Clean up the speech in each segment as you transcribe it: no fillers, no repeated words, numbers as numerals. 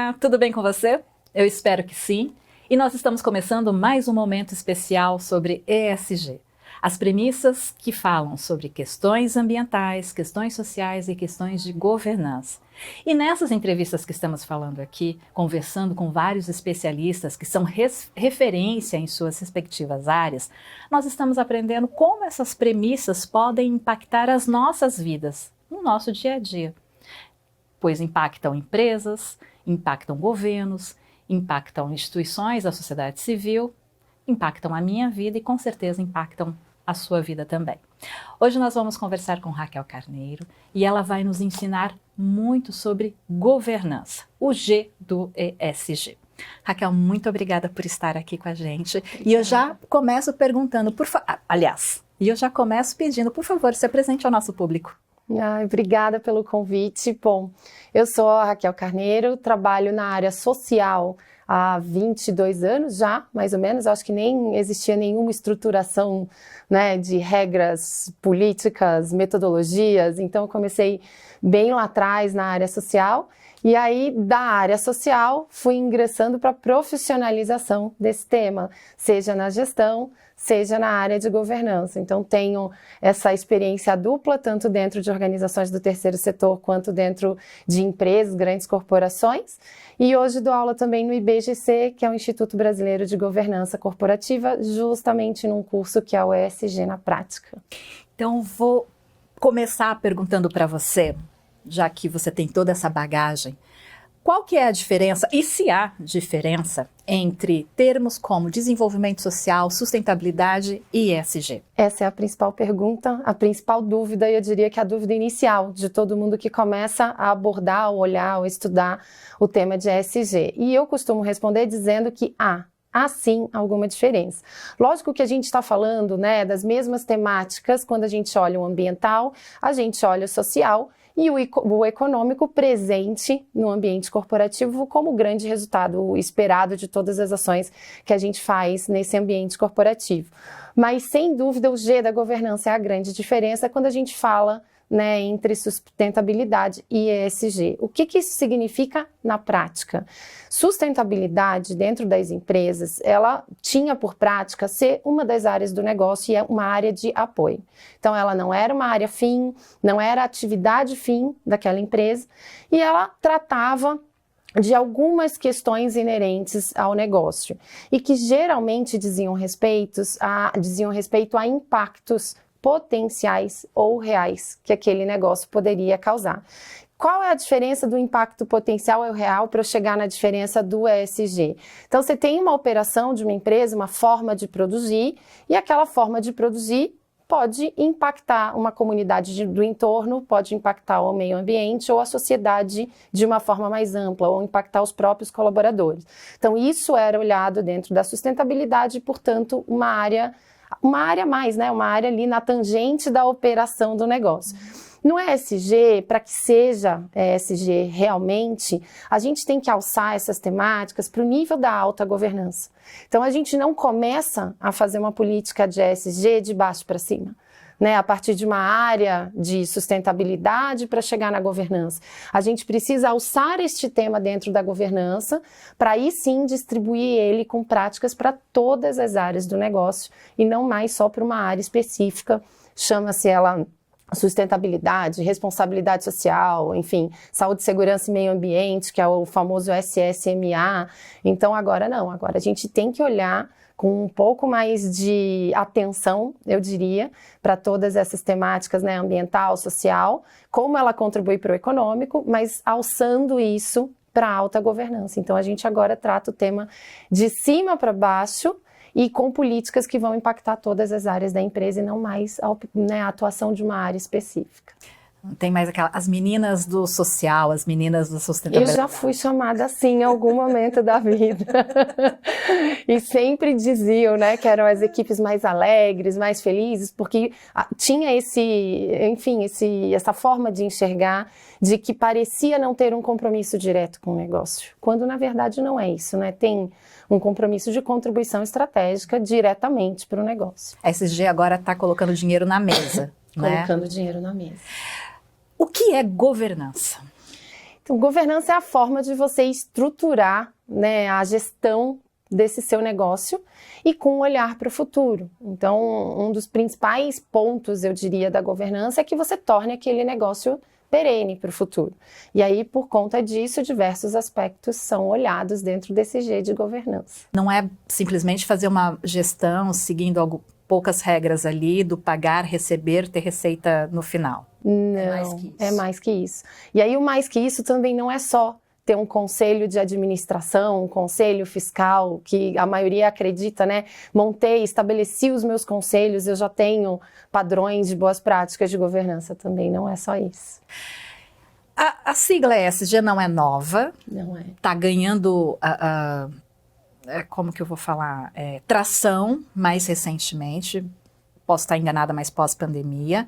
Olá, tudo bem com você? Eu espero que sim. E nós estamos começando mais um momento especial sobre ESG. As premissas que falam sobre questões ambientais, questões sociais e questões de governança. E nessas entrevistas que estamos falando aqui, conversando com vários especialistas que são referência em suas respectivas áreas, nós estamos aprendendo como essas premissas podem impactar as nossas vidas, no nosso dia a dia. Pois impactam empresas, impactam governos, impactam instituições da sociedade civil, impactam a minha vida e com certeza impactam a sua vida também. Hoje nós vamos conversar com Raquel Carneiro e ela vai nos ensinar muito sobre governança, o G do ESG. Raquel, muito obrigada por estar aqui com a gente. E eu já começo perguntando, eu já começo pedindo, por favor, se apresente ao nosso público. Obrigada pelo convite. Bom, eu sou a Raquel Carneiro, trabalho na área social há 22 anos já, mais ou menos. Acho que nem existia nenhuma estruturação, né, de regras políticas, metodologias. Então, eu comecei bem lá atrás na área social. E aí, da área social, fui ingressando para a profissionalização desse tema, seja na gestão, seja na área de governança. Então, tenho essa experiência dupla, tanto dentro de organizações do terceiro setor, quanto dentro de empresas, grandes corporações. E hoje dou aula também no IBGC, que é o Instituto Brasileiro de Governança Corporativa, justamente num curso que é o ESG na prática. Então, vou começar perguntando para você, já que você tem toda essa bagagem, qual que é a diferença, e se há diferença, entre termos como desenvolvimento social, sustentabilidade e ESG? Essa é a principal pergunta, a principal dúvida, e eu diria que a dúvida inicial de todo mundo que começa a abordar, ou olhar, ou estudar o tema de ESG. E eu costumo responder dizendo que há sim alguma diferença. Lógico que a gente está falando, né, das mesmas temáticas quando a gente olha o ambiental, a gente olha o social, e o econômico presente no ambiente corporativo como grande resultado esperado de todas as ações que a gente faz nesse ambiente corporativo. Mas, sem dúvida, o G da governança é a grande diferença quando a gente fala, né, entre sustentabilidade e ESG. O que isso significa na prática? Sustentabilidade dentro das empresas, ela tinha por prática ser uma das áreas do negócio e é uma área de apoio. Então, ela não era uma área fim, não era a atividade fim daquela empresa e ela tratava de algumas questões inerentes ao negócio e que geralmente diziam respeito a impactos potenciais ou reais que aquele negócio poderia causar. Qual é a diferença do impacto potencial e real para eu chegar na diferença do ESG? Então, você tem uma operação de uma empresa, uma forma de produzir, e aquela forma de produzir pode impactar uma comunidade do entorno, pode impactar o meio ambiente ou a sociedade de uma forma mais ampla, ou impactar os próprios colaboradores. Então, isso era olhado dentro da sustentabilidade e, portanto, uma área mais, né? Uma área ali na tangente da operação do negócio. No ESG, para que seja ESG realmente, a gente tem que alçar essas temáticas para o nível da alta governança. Então, a gente não começa a fazer uma política de ESG de baixo para cima, né, a partir de uma área de sustentabilidade para chegar na governança. A gente precisa alçar este tema dentro da governança para aí sim distribuir ele com práticas para todas as áreas do negócio e não mais só para uma área específica, chama-se ela sustentabilidade, responsabilidade social, enfim, saúde, segurança e meio ambiente, que é o famoso SSMA. Então agora a gente tem que olhar com um pouco mais de atenção, eu diria, para todas essas temáticas, né, ambiental, social, como ela contribui para o econômico, mas alçando isso para a alta governança. Então, a gente agora trata o tema de cima para baixo e com políticas que vão impactar todas as áreas da empresa e não mais a atuação de uma área específica. Tem mais as meninas do social, as meninas do sustentabilidade. Eu já fui chamada assim em algum momento da vida. E sempre diziam, né, que eram as equipes mais alegres, mais felizes, porque tinha essa forma de enxergar de que parecia não ter um compromisso direto com o negócio, quando na verdade não é isso, né? Tem um compromisso de contribuição estratégica diretamente para o negócio. A ESG agora está colocando dinheiro na mesa. Colocando dinheiro na mesa. O que é governança? Então, governança é a forma de você estruturar, né, a gestão desse seu negócio e com um olhar para o futuro. Então, um dos principais pontos, eu diria, da governança é que você torne aquele negócio perene para o futuro. E aí, por conta disso, diversos aspectos são olhados dentro desse G de governança. Não é simplesmente fazer uma gestão seguindo poucas regras ali do pagar, receber, ter receita no final. Não, é mais que isso. É mais que isso. E aí, o mais que isso também não é só ter um conselho de administração, um conselho fiscal, que a maioria acredita, né? Estabeleci os meus conselhos, eu já tenho padrões de boas práticas de governança. Também não é só isso. A sigla ESG não é nova. Não é. Está ganhando, como que eu vou falar, tração mais recentemente. Posso estar enganada, mas pós-pandemia.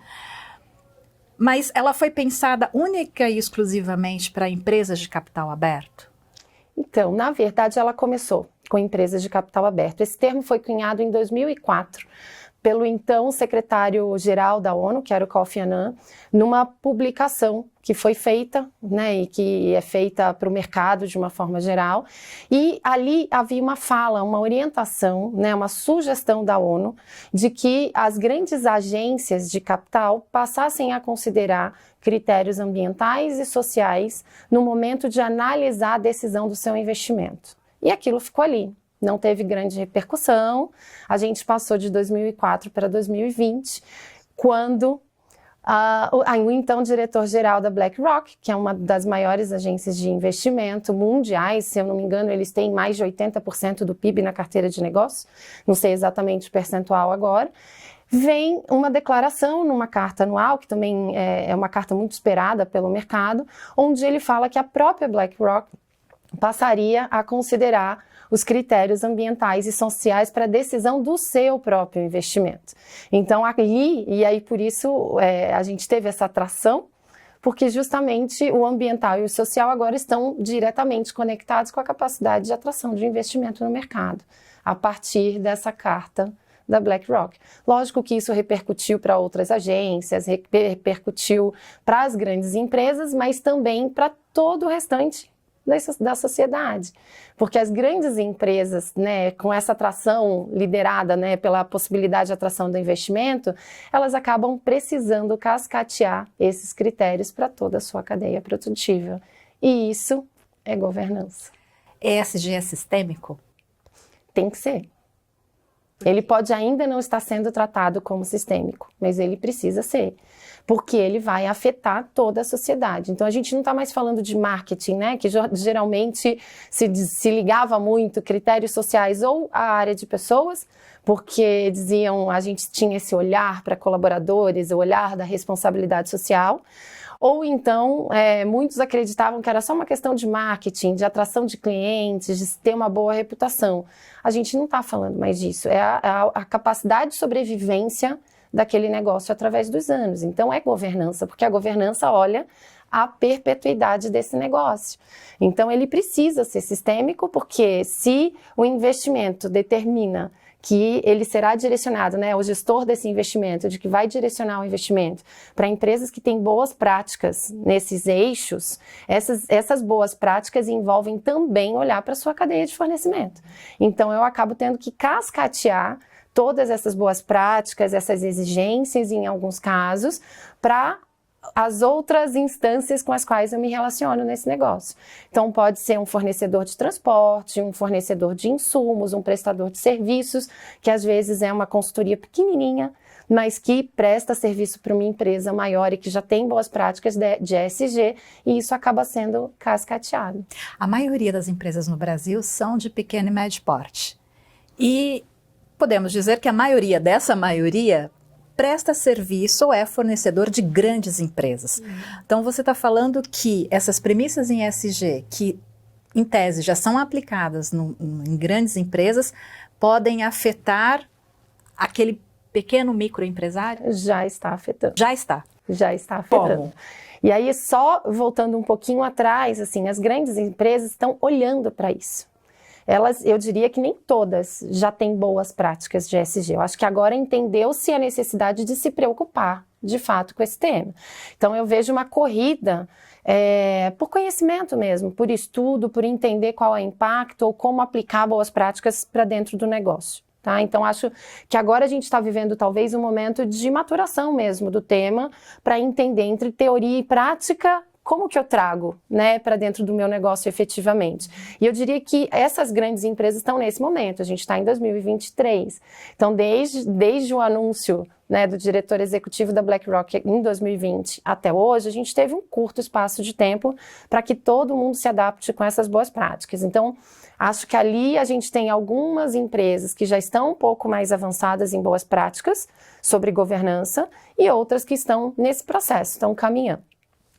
Mas ela foi pensada única e exclusivamente para empresas de capital aberto? Então, na verdade, ela começou com empresas de capital aberto. Esse termo foi cunhado em 2004 pelo então secretário-geral da ONU, que era o Kofi Annan, numa publicação que foi feita, né, e que é feita para o mercado de uma forma geral. E ali havia uma fala, uma orientação, né, uma sugestão da ONU de que as grandes agências de capital passassem a considerar critérios ambientais e sociais no momento de analisar a decisão do seu investimento. E aquilo ficou ali. Não teve grande repercussão. A gente passou de 2004 para 2020, quando o então diretor-geral da BlackRock, que é uma das maiores agências de investimento mundiais, se eu não me engano, eles têm mais de 80% do PIB na carteira de negócios, não sei exatamente o percentual agora, vem uma declaração numa carta anual, que também é uma carta muito esperada pelo mercado, onde ele fala que a própria BlackRock passaria a considerar os critérios ambientais e sociais para a decisão do seu próprio investimento. Então, ali, e aí por isso a gente teve essa atração, porque justamente o ambiental e o social agora estão diretamente conectados com a capacidade de atração de investimento no mercado, a partir dessa carta da BlackRock. Lógico que isso repercutiu para outras agências, repercutiu para as grandes empresas, mas também para todo o restante da sociedade, porque as grandes empresas, né, com essa atração liderada, né, pela possibilidade de atração do investimento, elas acabam precisando cascatear esses critérios para toda a sua cadeia produtiva. E isso é governança. ESG é sistêmico? Tem que ser. Ele pode ainda não estar sendo tratado como sistêmico, mas ele precisa ser, porque ele vai afetar toda a sociedade. Então, a gente não está mais falando de marketing, né, que geralmente se ligava muito critérios sociais ou a área de pessoas, porque diziam, a gente tinha esse olhar para colaboradores, o olhar da responsabilidade social, ou então muitos acreditavam que era só uma questão de marketing, de atração de clientes, de ter uma boa reputação. A gente não está falando mais disso, é a capacidade de sobrevivência daquele negócio através dos anos. Então é governança, porque a governança olha a perpetuidade desse negócio. Então ele precisa ser sistêmico, porque se o investimento determina que ele será direcionado, né, o gestor desse investimento, de que vai direcionar o investimento para empresas que têm boas práticas nesses eixos, essas boas práticas envolvem também olhar para a sua cadeia de fornecimento. Então eu acabo tendo que cascatear todas essas boas práticas, essas exigências, em alguns casos, para as outras instâncias com as quais eu me relaciono nesse negócio. Então, pode ser um fornecedor de transporte, um fornecedor de insumos, um prestador de serviços, que às vezes é uma consultoria pequenininha, mas que presta serviço para uma empresa maior e que já tem boas práticas de ESG, e isso acaba sendo cascateado. A maioria das empresas no Brasil são de pequeno e médio porte. E podemos dizer que a maioria dessa maioria presta serviço ou é fornecedor de grandes empresas. Então, você está falando que essas premissas em ESG, que em tese já são aplicadas em grandes empresas, podem afetar aquele pequeno microempresário? Já está afetando. Já está. Já está afetando. Como? E aí, só voltando um pouquinho atrás, assim, as grandes empresas estão olhando para isso. Eu diria que nem todas já têm boas práticas de ESG. Eu acho que agora entendeu-se a necessidade de se preocupar, de fato, com esse tema. Então, eu vejo uma corrida por conhecimento mesmo, por estudo, por entender qual é o impacto ou como aplicar boas práticas para dentro do negócio. Tá? Então, acho que agora a gente está vivendo talvez um momento de maturação mesmo do tema para entender entre teoria e prática como que eu trago, né, para dentro do meu negócio efetivamente. E eu diria que essas grandes empresas estão nesse momento, a gente está em 2023. Então, desde o anúncio, né, do diretor executivo da BlackRock em 2020 até hoje, a gente teve um curto espaço de tempo para que todo mundo se adapte com essas boas práticas. Então, acho que ali a gente tem algumas empresas que já estão um pouco mais avançadas em boas práticas sobre governança e outras que estão nesse processo, estão caminhando.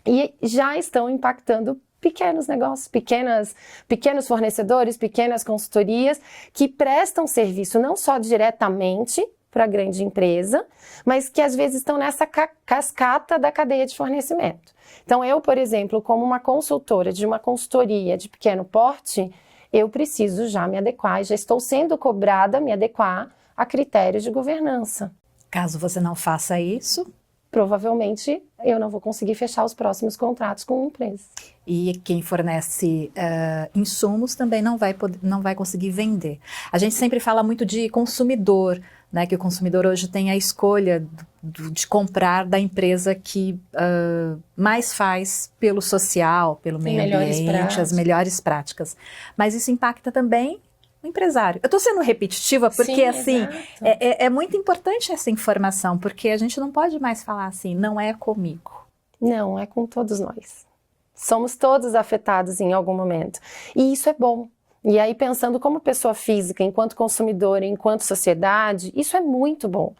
E já estão impactando pequenos negócios, pequenos fornecedores, pequenas consultorias que prestam serviço não só diretamente para a grande empresa, mas que às vezes estão nessa cascata da cadeia de fornecimento. Então eu, por exemplo, como uma consultora de uma consultoria de pequeno porte, eu preciso já me adequar, já estou sendo cobrada a me adequar a critérios de governança. Caso você não faça isso, provavelmente eu não vou conseguir fechar os próximos contratos com a empresa. E quem fornece insumos também não vai conseguir vender. A gente sempre fala muito de consumidor, né, que o consumidor hoje tem a escolha de comprar da empresa que mais faz pelo social, pelo meio ambiente, as melhores práticas. Mas isso impacta também o empresário. Eu estou sendo repetitiva porque, sim, assim, é muito importante essa informação, porque a gente não pode mais falar assim, não é comigo. Não, é com todos nós. Somos todos afetados em algum momento. E isso é bom. E aí, pensando como pessoa física, enquanto consumidora, enquanto sociedade, isso é muito bom.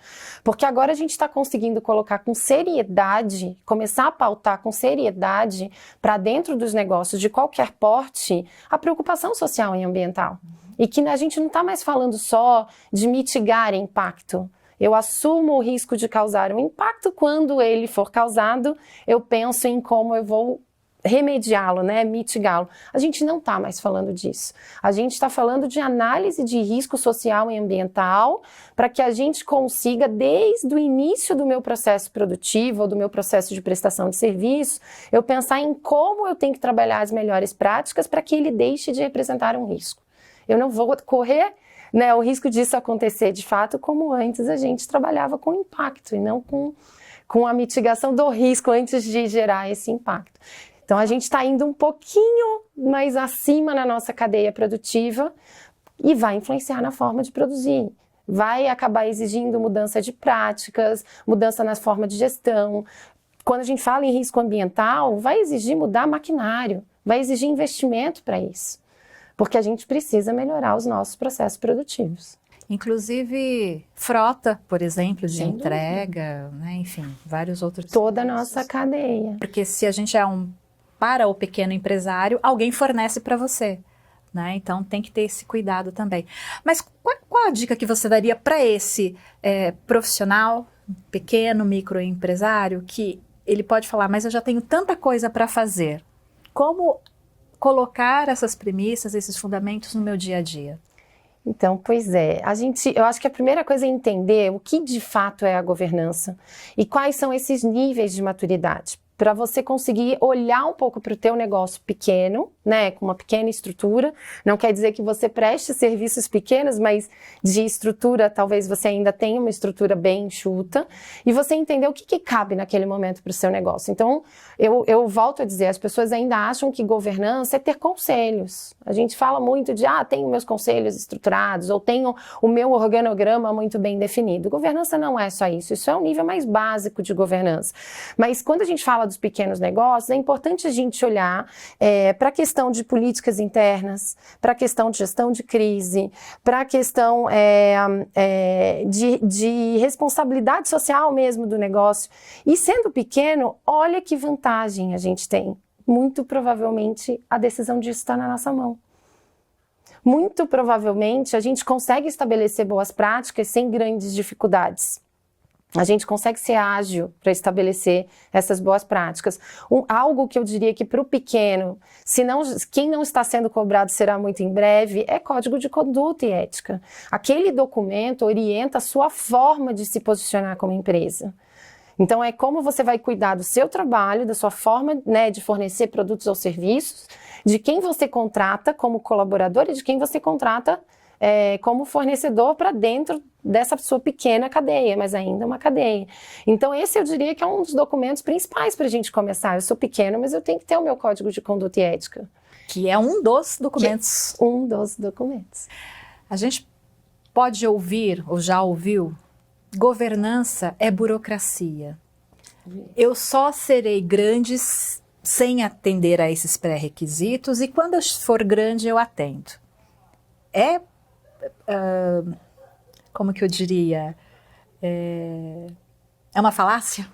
Porque agora a gente está conseguindo colocar com seriedade, começar a pautar com seriedade para dentro dos negócios de qualquer porte, a preocupação social e ambiental. E que a gente não está mais falando só de mitigar impacto. Eu assumo o risco de causar um impacto. Quando ele for causado, eu penso em como eu vou remediá-lo, né, mitigá-lo. A gente não está mais falando disso. A gente está falando de análise de risco social e ambiental para que a gente consiga, desde o início do meu processo produtivo ou do meu processo de prestação de serviço, eu pensar em como eu tenho que trabalhar as melhores práticas para que ele deixe de representar um risco. Eu não vou correr, né, o risco disso acontecer de fato como antes a gente trabalhava com impacto e não com a mitigação do risco antes de gerar esse impacto. Então, a gente está indo um pouquinho mais acima na nossa cadeia produtiva e vai influenciar na forma de produzir. Vai acabar exigindo mudança de práticas, mudança na forma de gestão. Quando a gente fala em risco ambiental, vai exigir mudar maquinário, vai exigir investimento para isso. Porque a gente precisa melhorar os nossos processos produtivos. Inclusive frota, por exemplo, de entrega, né? Enfim, vários outros. Toda a nossa cadeia. Porque se a gente para o pequeno empresário, alguém fornece para você, né? Então tem que ter esse cuidado também. Mas qual a dica que você daria para esse profissional, pequeno, microempresário, que ele pode falar, mas eu já tenho tanta coisa para fazer. Como colocar essas premissas, esses fundamentos no meu dia a dia? Então, pois é, eu acho que a primeira coisa é entender o que de fato é a governança e quais são esses níveis de maturidade, para você conseguir olhar um pouco para o teu negócio pequeno, né, com uma pequena estrutura. Não quer dizer que você preste serviços pequenos, mas de estrutura, talvez você ainda tenha uma estrutura bem enxuta, e você entender o que cabe naquele momento para o seu negócio. Então, eu volto a dizer, as pessoas ainda acham que governança é ter conselhos. A gente fala muito de, tenho meus conselhos estruturados, ou tenho o meu organograma muito bem definido. Governança não é só isso, isso é um nível mais básico de governança. Mas quando a gente fala dos pequenos negócios, é importante a gente olhar para a questão de políticas internas, para a questão de gestão de crise, para a questão de responsabilidade social mesmo do negócio. E sendo pequeno, olha que vantagem a gente tem. Muito provavelmente a decisão disso está na nossa mão. Muito provavelmente a gente consegue estabelecer boas práticas sem grandes dificuldades. A gente consegue ser ágil para estabelecer essas boas práticas. Algo que eu diria que para o pequeno, quem não está sendo cobrado será muito em breve, é código de conduta e ética. Aquele documento orienta a sua forma de se posicionar como empresa. Então, é como você vai cuidar do seu trabalho, da sua forma, né, de fornecer produtos ou serviços, de quem você contrata como colaborador e de quem você contrata como fornecedor para dentro dessa sua pequena cadeia, mas ainda uma cadeia. Então, esse eu diria que é um dos documentos principais para a gente começar. Eu sou pequeno, mas eu tenho que ter o meu código de conduta e ética. Que é um dos documentos. Um dos documentos. A gente pode ouvir, ou já ouviu, governança é burocracia. Eu só serei grande sem atender a esses pré-requisitos e quando eu for grande eu atendo. Como que eu diria? É uma falácia?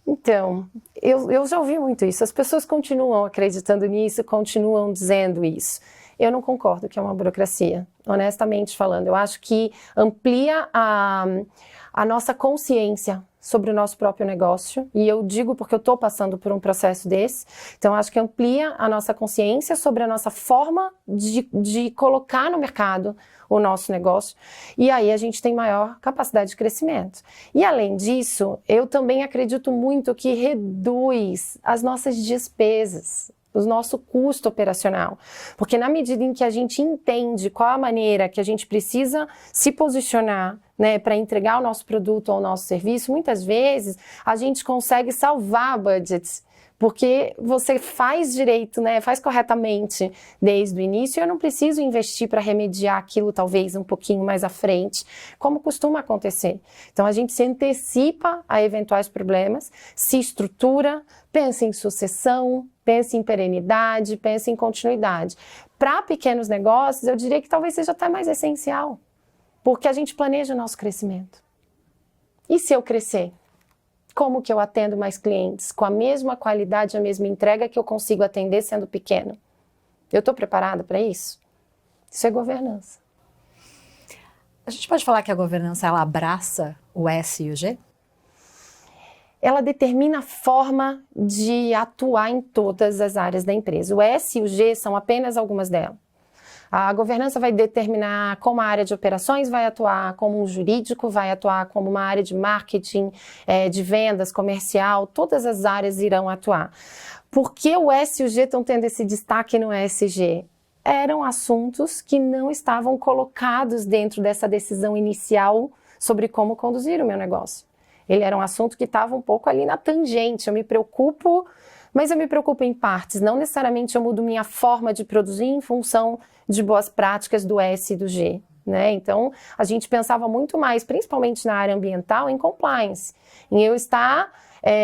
Então, eu já ouvi muito isso. As pessoas continuam acreditando nisso, continuam dizendo isso. Eu não concordo que é uma burocracia, honestamente falando. Eu acho que amplia a nossa consciência sobre o nosso próprio negócio, e eu digo porque eu estou passando por um processo desse, então acho que amplia a nossa consciência sobre a nossa forma de colocar no mercado o nosso negócio, e aí a gente tem maior capacidade de crescimento. E além disso, eu também acredito muito que reduz as nossas despesas, o nosso custo operacional, porque na medida em que a gente entende qual a maneira que a gente precisa se posicionar, né, para entregar o nosso produto ou o nosso serviço, muitas vezes a gente consegue salvar budgets, porque você faz direito, né, faz corretamente desde o início, e eu não preciso investir para remediar aquilo talvez um pouquinho mais à frente, como costuma acontecer. Então a gente se antecipa a eventuais problemas, se estrutura, pensa em sucessão, pensa em perenidade, pensa em continuidade. Para pequenos negócios, eu diria que talvez seja até mais essencial, porque a gente planeja o nosso crescimento. E se eu crescer? Como que eu atendo mais clientes? Com a mesma qualidade, a mesma entrega que eu consigo atender sendo pequeno? Eu estou preparada para isso? Isso é governança. A gente pode falar que a governança, ela abraça o S e o G? Ela determina a forma de atuar em todas as áreas da empresa. O S e o G são apenas algumas delas. A governança vai determinar como a área de operações vai atuar, como um jurídico vai atuar, como uma área de marketing, de vendas, comercial, todas as áreas irão atuar. Por que o S e o G estão tendo esse destaque no ESG? Eram assuntos que não estavam colocados dentro dessa decisão inicial sobre como conduzir o meu negócio. Ele era um assunto que estava um pouco ali na tangente. Eu me preocupo, mas eu me preocupo em partes. Não necessariamente eu mudo minha forma de produzir em função de boas práticas do S e do G, né? Então, a gente pensava muito mais, principalmente na área ambiental, em compliance, em eu estar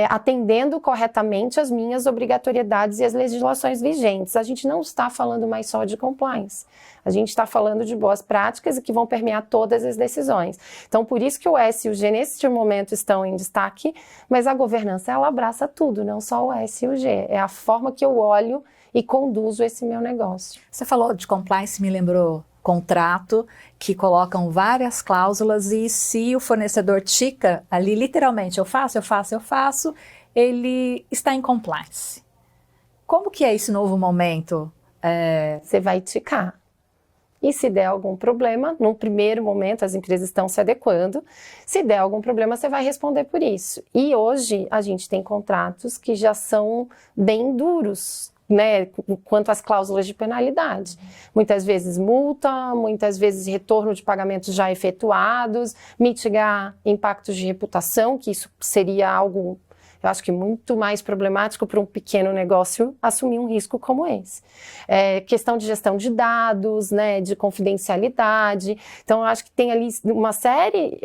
atendendo corretamente as minhas obrigatoriedades e as legislações vigentes. A gente não está falando mais só de compliance, a gente está falando de boas práticas e que vão permear todas as decisões. Então, por isso que o S e o G neste momento estão em destaque, mas a governança, ela abraça tudo, não só o S e o G. É a forma que eu olho e conduzo esse meu negócio. Você falou de compliance, me lembrou contrato, que colocam várias cláusulas e se o fornecedor tica ali, literalmente, eu faço, ele está em compliance. Como que é esse novo momento? Você vai ticar. E se der algum problema, num primeiro momento as empresas estão se adequando, se der algum problema você vai responder por isso. E hoje a gente tem contratos que já são bem duros, né, quanto às cláusulas de penalidade. Muitas vezes multa, muitas vezes retorno de pagamentos já efetuados, mitigar impactos de reputação, que isso seria algo, eu acho que muito mais problemático para um pequeno negócio assumir um risco como esse. Questão de gestão de dados, né, de confidencialidade. Então, eu acho que tem ali uma série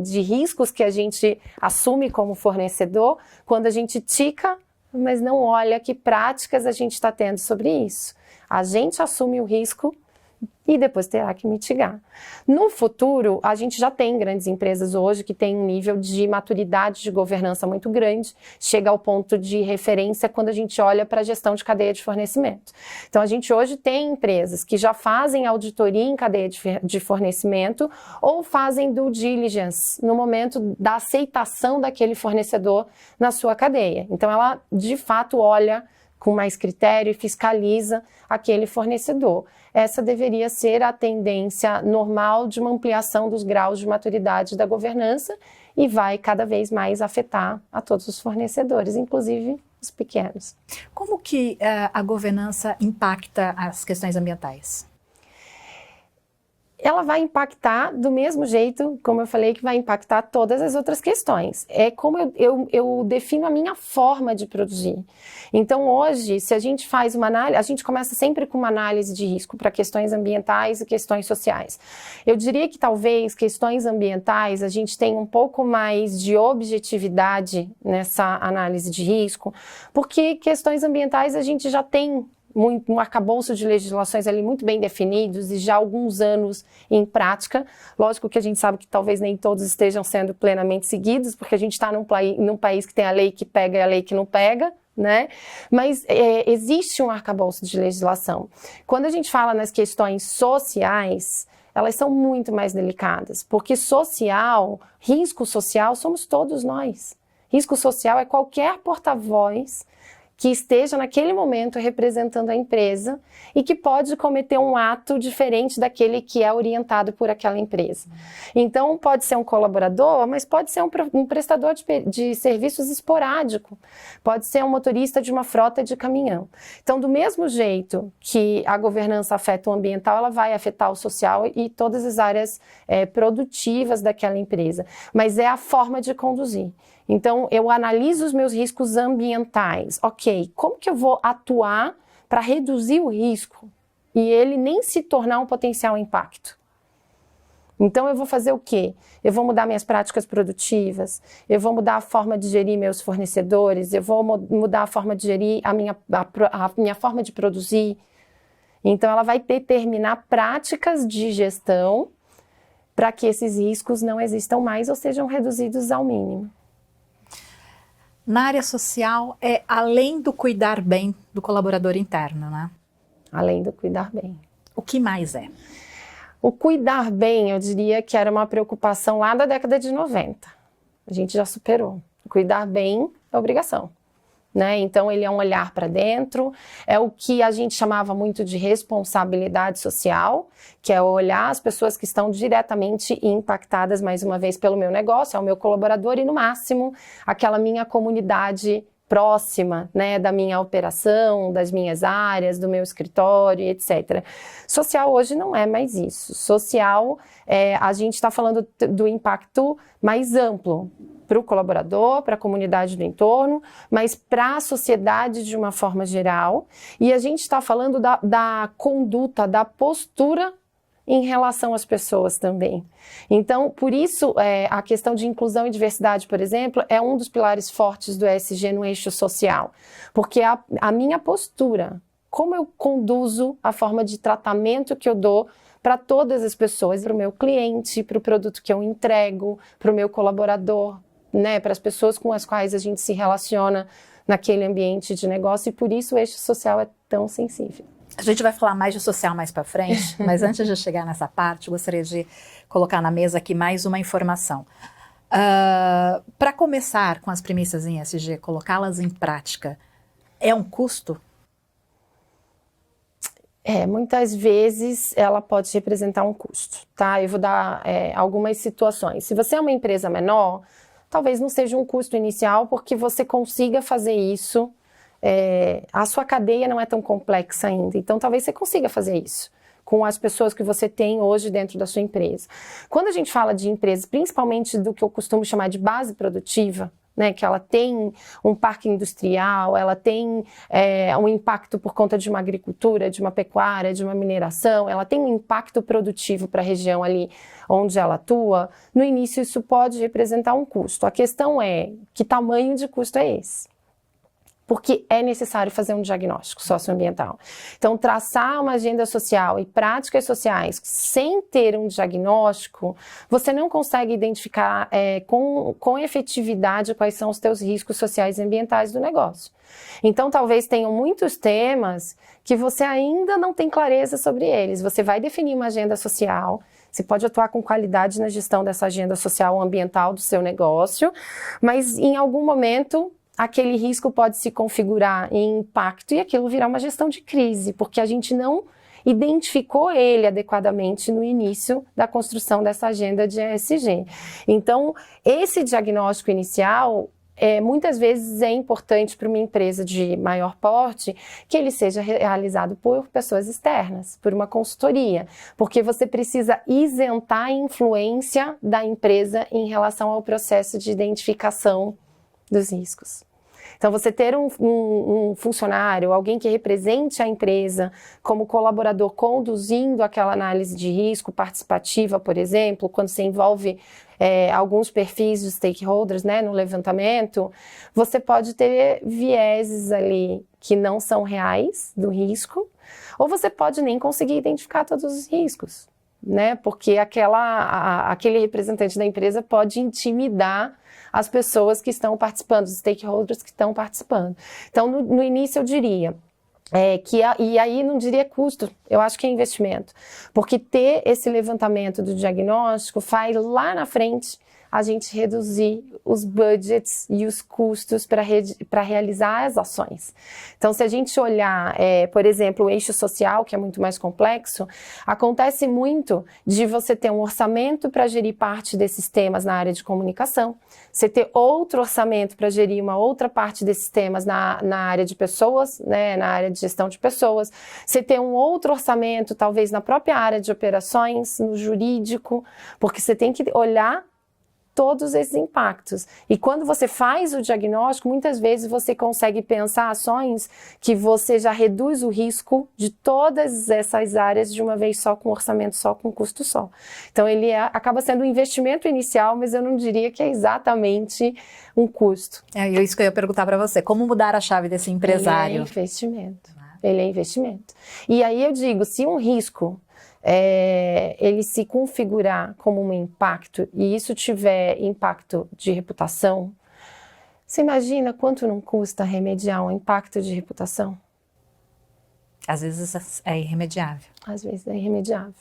de riscos que a gente assume como fornecedor quando a gente tica, mas não olha que práticas a gente está tendo sobre isso. A gente assume o risco e depois terá que mitigar. No futuro, a gente já tem grandes empresas hoje que têm um nível de maturidade de governança muito grande, chega ao ponto de referência quando a gente olha para a gestão de cadeia de fornecimento. Então, a gente hoje tem empresas que já fazem auditoria em cadeia de fornecimento ou fazem due diligence no momento da aceitação daquele fornecedor na sua cadeia. Então, ela, de fato, olha com mais critério e fiscaliza aquele fornecedor. essa deveria ser a tendência normal de uma ampliação dos graus de maturidade da governança e vai cada vez mais afetar a todos os fornecedores, inclusive os pequenos. Como que a governança impacta as questões ambientais? Ela vai impactar do mesmo jeito, como eu falei, que vai impactar todas as outras questões. É como eu defino a minha forma de produzir. Então, hoje, se a gente faz uma análise, a gente começa sempre com uma análise de risco para questões ambientais e questões sociais. Eu diria que talvez questões ambientais a gente tenha um pouco mais de objetividade nessa análise de risco, porque questões ambientais a gente já tem um arcabouço de legislações ali muito bem definidos e já há alguns anos em prática. Lógico que a gente sabe que talvez nem todos estejam sendo plenamente seguidos, porque a gente está num país que tem a lei que pega e a lei que não pega, né? Mas existe um arcabouço de legislação. Quando a gente fala nas questões sociais, elas são muito mais delicadas, porque risco social somos todos nós. Risco social é qualquer porta-voz que esteja naquele momento representando a empresa e que pode cometer um ato diferente daquele que é orientado por aquela empresa. Então, pode ser um colaborador, mas pode ser um prestador de serviços esporádico, pode ser um motorista de uma frota de caminhão. Então, do mesmo jeito que a governança afeta o ambiental, ela vai afetar o social e todas as áreas produtivas daquela empresa, mas é a forma de conduzir. Então, eu analiso os meus riscos ambientais. Ok, como que eu vou atuar para reduzir o risco e ele nem se tornar um potencial impacto? Então, eu vou fazer o quê? Eu vou mudar minhas práticas produtivas, eu vou mudar a forma de gerir meus fornecedores, eu vou mudar a forma de gerir a minha forma de produzir. Então, ela vai determinar práticas de gestão para que esses riscos não existam mais ou sejam reduzidos ao mínimo. Na área social, é além do cuidar bem do colaborador interno, né? Além do cuidar bem. O que mais é? O cuidar bem, eu diria que era uma preocupação lá da década de 90. A gente já superou. Cuidar bem é obrigação, né? Então, ele é um olhar para dentro, é o que a gente chamava muito de responsabilidade social, que é olhar as pessoas que estão diretamente impactadas, mais uma vez, pelo meu negócio, é o meu colaborador e, no máximo, aquela minha comunidade próxima, né, da minha operação, das minhas áreas, do meu escritório, etc. Social hoje não é mais isso. Social, a gente está falando do impacto mais amplo, para o colaborador, para a comunidade do entorno, mas para a sociedade de uma forma geral. E a gente está falando da conduta, da postura em relação às pessoas também. Então, por isso, a questão de inclusão e diversidade, por exemplo, é um dos pilares fortes do ESG no eixo social, porque a minha postura, como eu conduzo a forma de tratamento que eu dou para todas as pessoas, para o meu cliente, para o produto que eu entrego, para o meu colaborador, né, para as pessoas com as quais a gente se relaciona naquele ambiente de negócio, e por isso o eixo social é tão sensível. A gente vai falar mais de social mais para frente, mas antes de chegar nessa parte, gostaria de colocar na mesa aqui mais uma informação. Para começar com as premissas em ESG, colocá-las em prática, é um custo? Muitas vezes ela pode representar um custo, tá? Eu vou dar algumas situações. Se você é uma empresa menor, talvez não seja um custo inicial, porque você consiga fazer isso. A sua cadeia não é tão complexa ainda, então talvez você consiga fazer isso com as pessoas que você tem hoje dentro da sua empresa. Quando a gente fala de empresas, principalmente do que eu costumo chamar de base produtiva, né, que ela tem um parque industrial, ela tem um impacto por conta de uma agricultura, de uma pecuária, de uma mineração, ela tem um impacto produtivo para a região ali onde ela atua, no início isso pode representar um custo. A questão é, que tamanho de custo é esse? Porque é necessário fazer um diagnóstico socioambiental. Então, traçar uma agenda social e práticas sociais sem ter um diagnóstico, você não consegue identificar com efetividade quais são os teus riscos sociais e ambientais do negócio. Então, talvez tenham muitos temas que você ainda não tem clareza sobre eles. Você vai definir uma agenda social, você pode atuar com qualidade na gestão dessa agenda social ou ambiental do seu negócio, mas em algum momento aquele risco pode se configurar em impacto e aquilo virar uma gestão de crise, porque a gente não identificou ele adequadamente no início da construção dessa agenda de ESG. Então, esse diagnóstico inicial muitas vezes é importante para uma empresa de maior porte que ele seja realizado por pessoas externas, por uma consultoria, porque você precisa isentar a influência da empresa em relação ao processo de identificação dos riscos. Então, você ter um funcionário, alguém que represente a empresa como colaborador conduzindo aquela análise de risco participativa, por exemplo, quando você envolve alguns perfis de stakeholders, né, no levantamento, você pode ter vieses ali que não são reais do risco, ou você pode nem conseguir identificar todos os riscos, né, porque aquele representante da empresa pode intimidar as pessoas que estão participando, os stakeholders que estão participando. Então, no início eu diria e aí não diria custo, eu acho que é investimento, porque ter esse levantamento do diagnóstico faz lá na frente a gente reduzir os budgets e os custos para realizar as ações. Então, se a gente olhar, por exemplo, o eixo social, que é muito mais complexo, acontece muito de você ter um orçamento para gerir parte desses temas na área de comunicação, você ter outro orçamento para gerir uma outra parte desses temas na área de pessoas, né, na área de gestão de pessoas, você ter um outro orçamento, talvez na própria área de operações, no jurídico, porque você tem que olhar todos esses impactos. E quando você faz o diagnóstico, muitas vezes você consegue pensar ações que você já reduz o risco de todas essas áreas de uma vez só, com orçamento só, com custo só. Então ele acaba sendo um investimento inicial, mas eu não diria que é exatamente um custo. Isso que eu ia perguntar para você, como mudar a chave desse empresário? Ele é investimento. Ele é investimento. E aí eu digo, se um risco ele se configurar como um impacto e isso tiver impacto de reputação, você imagina quanto não custa remediar um impacto de reputação? Às vezes é irremediável. Às vezes é irremediável.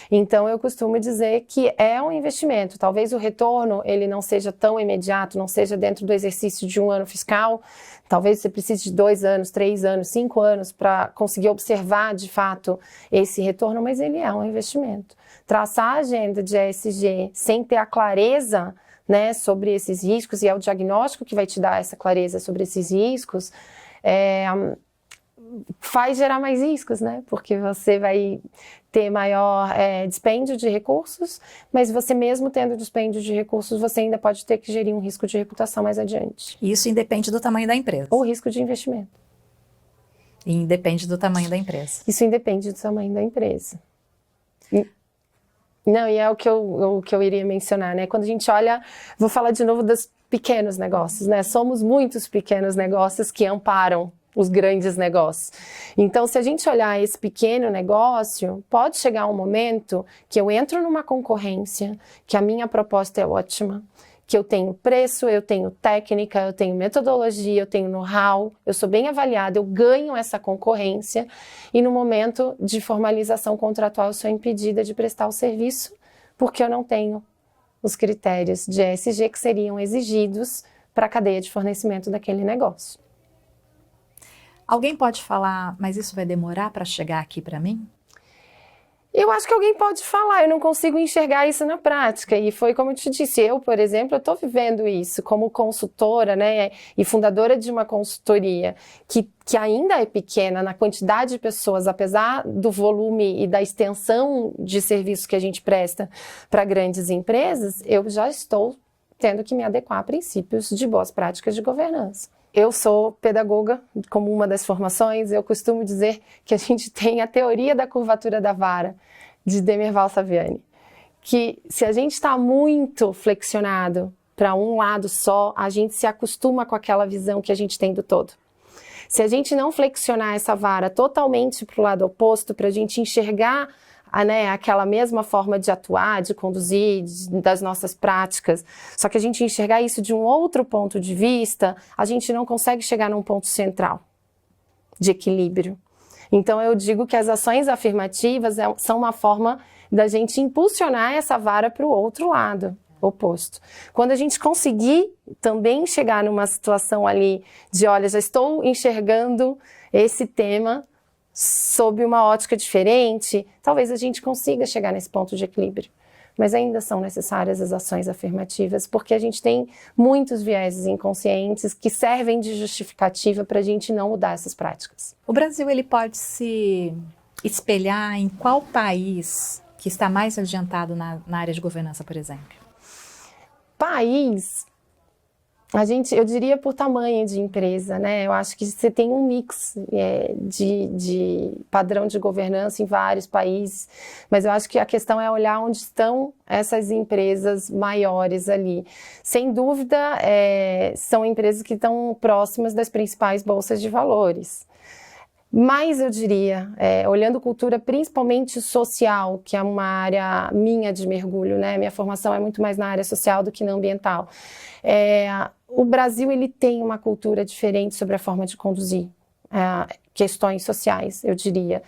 Então eu costumo dizer que é um investimento. Talvez o retorno ele não seja tão imediato, não seja dentro do exercício de um ano fiscal. Talvez você precise de 2 anos, 3 anos, 5 anos para conseguir observar de fato esse retorno, mas ele é um investimento. Traçar a agenda de ESG sem ter a clareza, né, sobre esses riscos, e é o diagnóstico que vai te dar essa clareza sobre esses riscos, faz gerar mais riscos, né? Porque você vai ter maior dispêndio de recursos, mas você mesmo tendo dispêndio de recursos, você ainda pode ter que gerir um risco de reputação mais adiante. Isso independe do tamanho da empresa. Ou risco de investimento. E independe do tamanho da empresa. Isso independe do tamanho da empresa. Não, e é o que eu iria mencionar, né? Quando a gente olha, vou falar de novo dos pequenos negócios, né? Somos muitos pequenos negócios que amparam os grandes negócios. Então, se a gente olhar esse pequeno negócio, pode chegar um momento que eu entro numa concorrência, que a minha proposta é ótima, que eu tenho preço, eu tenho técnica, eu tenho metodologia, eu tenho know-how, eu sou bem avaliada, eu ganho essa concorrência e no momento de formalização contratual eu sou impedida de prestar o serviço porque eu não tenho os critérios de ESG que seriam exigidos para a cadeia de fornecimento daquele negócio. Alguém pode falar, mas isso vai demorar para chegar aqui para mim? Eu acho que alguém pode falar, eu não consigo enxergar isso na prática. E foi como eu te disse, eu, por exemplo, eu estou vivendo isso como consultora, né, e fundadora de uma consultoria que ainda é pequena na quantidade de pessoas, apesar do volume e da extensão de serviços que a gente presta para grandes empresas, eu já estou tendo que me adequar a princípios de boas práticas de governança. Eu sou pedagoga, como uma das formações, eu costumo dizer que a gente tem a teoria da curvatura da vara, de Demerval Saviani, que se a gente está muito flexionado para um lado só, a gente se acostuma com aquela visão que a gente tem do todo. Se a gente não flexionar essa vara totalmente para o lado oposto, para a gente enxergar aquela mesma forma de atuar, de conduzir, das nossas práticas, só que a gente enxergar isso de um outro ponto de vista, a gente não consegue chegar num ponto central de equilíbrio. Então eu digo que as ações afirmativas são uma forma da gente impulsionar essa vara para o outro lado, oposto. Quando a gente conseguir também chegar numa situação ali de, olha, já estou enxergando esse tema, sob uma ótica diferente, talvez a gente consiga chegar nesse ponto de equilíbrio. Mas ainda são necessárias as ações afirmativas, porque a gente tem muitos vieses inconscientes que servem de justificativa para a gente não mudar essas práticas. O Brasil, ele pode se espelhar em qual país que está mais adiantado na área de governança, por exemplo? País, eu diria por tamanho de empresa, né? Eu acho que você tem um mix de padrão de governança em vários países, mas eu acho que a questão é olhar onde estão essas empresas maiores ali. Sem dúvida, são empresas que estão próximas das principais bolsas de valores. Mas eu diria, olhando cultura principalmente social, que é uma área minha de mergulho, né? Minha formação é muito mais na área social do que na ambiental. O Brasil, ele tem uma cultura diferente sobre a forma de conduzir questões sociais, eu diria.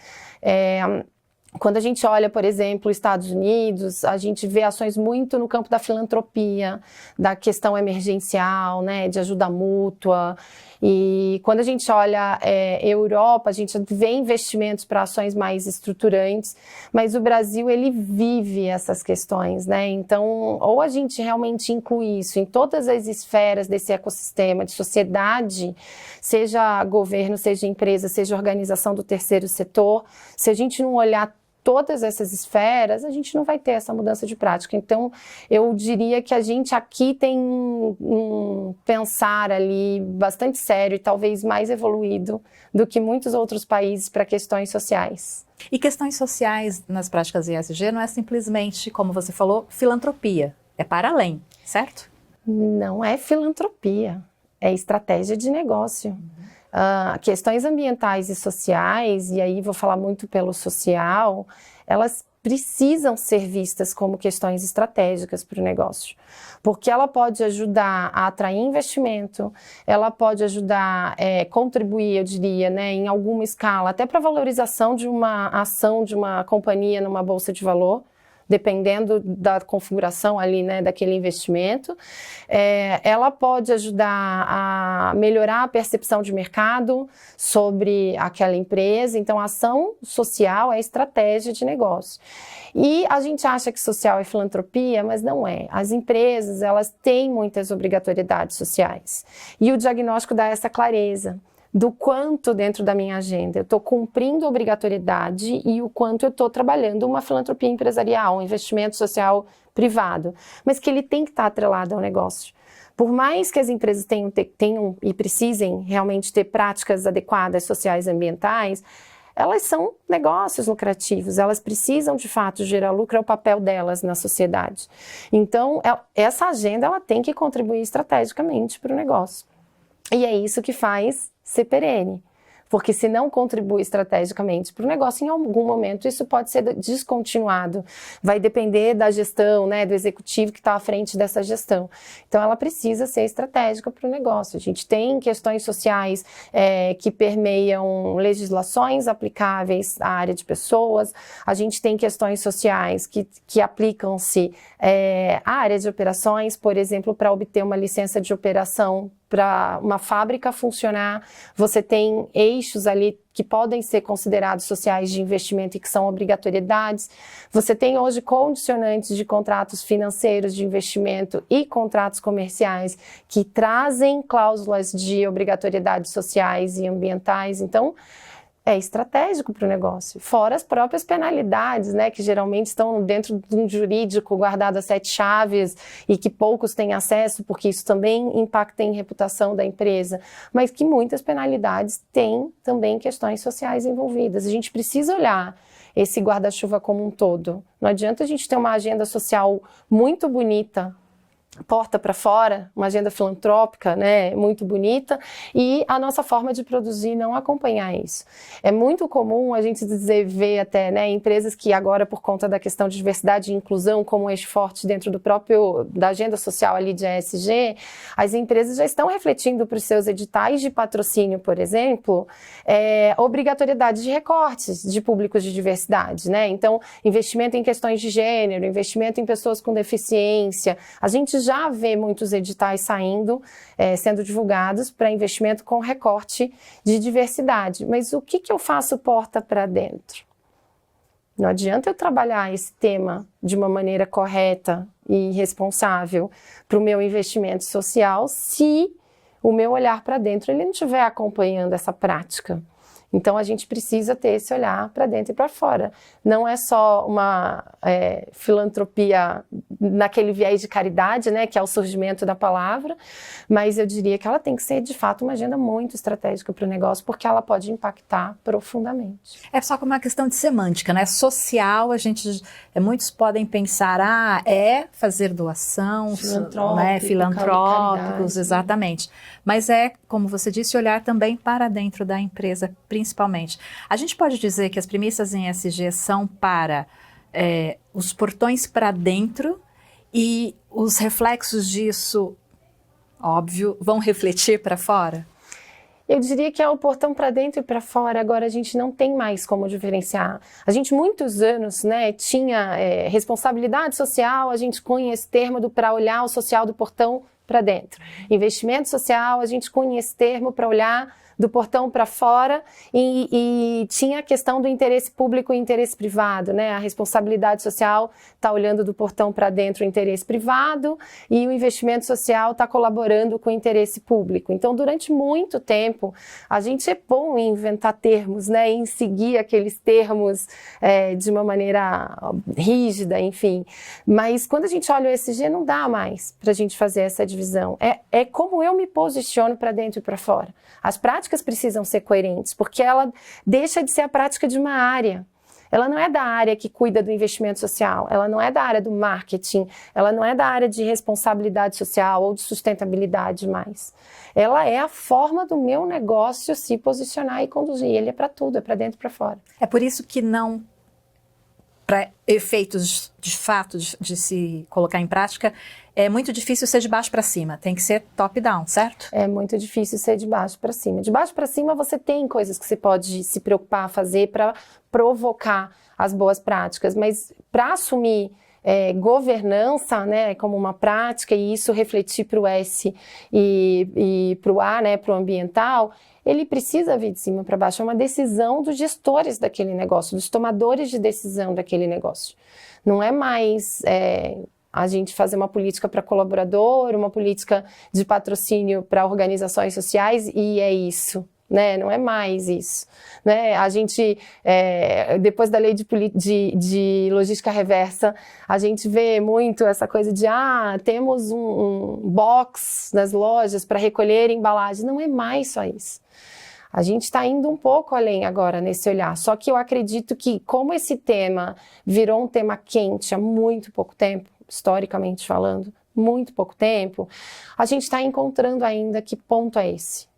Quando a gente olha, por exemplo, os Estados Unidos, a gente vê ações muito no campo da filantropia, da questão emergencial, né, de ajuda mútua. E quando a gente olha Europa, a gente vê investimentos para ações mais estruturantes, mas o Brasil, ele vive essas questões, né? Então, ou a gente realmente inclui isso em todas as esferas desse ecossistema de sociedade, seja governo, seja empresa, seja organização do terceiro setor, se a gente não olhar todas essas esferas, a gente não vai ter essa mudança de prática. Então, eu diria que a gente aqui tem um pensar ali bastante sério e talvez mais evoluído do que muitos outros países para questões sociais. E questões sociais nas práticas ESG não é simplesmente, como você falou, filantropia. É para além, certo? Não é filantropia, é estratégia de negócio. Questões ambientais e sociais, e aí vou falar muito pelo social, elas precisam ser vistas como questões estratégicas para o negócio, porque ela pode ajudar a atrair investimento, ela pode ajudar, contribuir, eu diria, né, em alguma escala, até para a valorização de uma ação de uma companhia numa bolsa de valor, dependendo da configuração ali, né, daquele investimento. Ela pode ajudar a melhorar a percepção de mercado sobre aquela empresa. Então, a ação social é estratégia de negócio. E a gente acha que social é filantropia, mas não é. As empresas, elas têm muitas obrigatoriedades sociais. E o diagnóstico dá essa clareza do quanto dentro da minha agenda eu estou cumprindo a obrigatoriedade e o quanto eu estou trabalhando uma filantropia empresarial, um investimento social privado, mas que ele tem que estar atrelado ao negócio. Por mais que as empresas tenham e precisem realmente ter práticas adequadas sociais e ambientais, elas são negócios lucrativos, elas precisam de fato gerar lucro, é o papel delas na sociedade. Então, essa agenda ela tem que contribuir estrategicamente para o negócio. E é isso que faz ser perene, porque se não contribui estrategicamente para o negócio, em algum momento isso pode ser descontinuado, vai depender da gestão, né, do executivo que está à frente dessa gestão. Então ela precisa ser estratégica para o negócio. A gente tem questões sociais que permeiam legislações aplicáveis à área de pessoas, a gente tem questões sociais que aplicam-se à área de operações, por exemplo, para obter uma licença de operação para uma fábrica funcionar, você tem eixos ali que podem ser considerados sociais de investimento e que são obrigatoriedades. Você tem hoje condicionantes de contratos financeiros de investimento e contratos comerciais que trazem cláusulas de obrigatoriedades sociais e ambientais. Então, é estratégico para o negócio, fora as próprias penalidades, né, que geralmente estão dentro de um jurídico guardado a 7 chaves e que poucos têm acesso, porque isso também impacta em reputação da empresa, mas que muitas penalidades têm também questões sociais envolvidas. A gente precisa olhar esse guarda-chuva como um todo. Não adianta a gente ter uma agenda social muito bonita, porta para fora, uma agenda filantrópica, né, muito bonita, e a nossa forma de produzir não acompanhar isso. É muito comum a gente ver até, né, empresas que agora, por conta da questão de diversidade e inclusão, como um eixo forte dentro da agenda social ali de ESG, as empresas já estão refletindo para os seus editais de patrocínio, por exemplo, obrigatoriedade de recortes de públicos de diversidade, né? Então, investimento em questões de gênero, investimento em pessoas com deficiência, a gente já vê muitos editais saindo, sendo divulgados para investimento com recorte de diversidade. Mas o que eu faço porta para dentro? Não adianta eu trabalhar esse tema de uma maneira correta e responsável para o meu investimento social se o meu olhar para dentro ele não estiver acompanhando essa prática. Então, a gente precisa ter esse olhar para dentro e para fora. Não é só uma filantropia naquele viés de caridade, né, que é o surgimento da palavra, mas eu diria que ela tem que ser, de fato, uma agenda muito estratégica para o negócio, porque ela pode impactar profundamente. É só como uma questão de semântica, né? Social, muitos podem pensar, é fazer doação, filantrópicos, exatamente. Mas como você disse, olhar também para dentro da empresa, principalmente. A gente pode dizer que as premissas em ESG são para os portões para dentro e os reflexos disso, óbvio, vão refletir para fora? Eu diria que é o portão para dentro e para fora. Agora a gente não tem mais como diferenciar. A gente muitos anos, né, tinha responsabilidade social, a gente cunha esse termo para olhar o social do portão para dentro. Investimento social, a gente cunha esse termo para olhar do portão para fora e tinha a questão do interesse público e interesse privado, né? A responsabilidade social está olhando do portão para dentro o interesse privado e o investimento social está colaborando com o interesse público. Então, durante muito tempo, a gente é bom em inventar termos, né? Em seguir aqueles termos de uma maneira rígida, enfim. Mas quando a gente olha o ESG, não dá mais para a gente fazer essa divisão. É como eu me posiciono para dentro e para fora. As práticas precisam ser coerentes, porque ela deixa de ser a prática de uma área. Ela não é da área que cuida do investimento social, ela não é da área do marketing, ela não é da área de responsabilidade social ou de sustentabilidade mais. Ela é a forma do meu negócio se posicionar e conduzir. Ele é para tudo, é para dentro e para fora. É por isso que não, para efeitos de fato de se colocar em prática, é muito difícil ser de baixo para cima, tem que ser top-down, certo? É muito difícil ser de baixo para cima. De baixo para cima você tem coisas que você pode se preocupar a fazer para provocar as boas práticas, mas para assumir governança, né, como uma prática e isso refletir para o S e para o A, né, para o ambiental, ele precisa vir de cima para baixo. É uma decisão dos gestores daquele negócio, dos tomadores de decisão daquele negócio. Não é mais a gente fazer uma política para colaborador, uma política de patrocínio para organizações sociais e é isso. Né? Não é mais isso. Né? A gente, depois da lei de logística reversa, a gente vê muito essa coisa de temos um box nas lojas para recolher embalagens. Não é mais só isso. A gente está indo um pouco além agora nesse olhar, só que eu acredito que como esse tema virou um tema quente há muito pouco tempo, historicamente falando, muito pouco tempo, a gente está encontrando ainda que ponto é esse.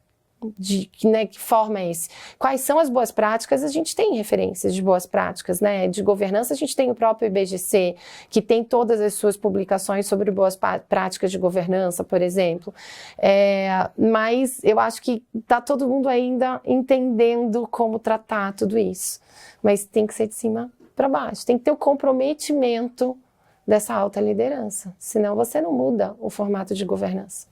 Que forma é esse? Quais são as boas práticas? A gente tem referências de boas práticas, né? De governança, a gente tem o próprio IBGC, que tem todas as suas publicações sobre boas práticas de governança, por exemplo. Mas eu acho que está todo mundo ainda entendendo como tratar tudo isso. Mas tem que ser de cima para baixo, tem que ter o comprometimento dessa alta liderança, senão você não muda o formato de governança.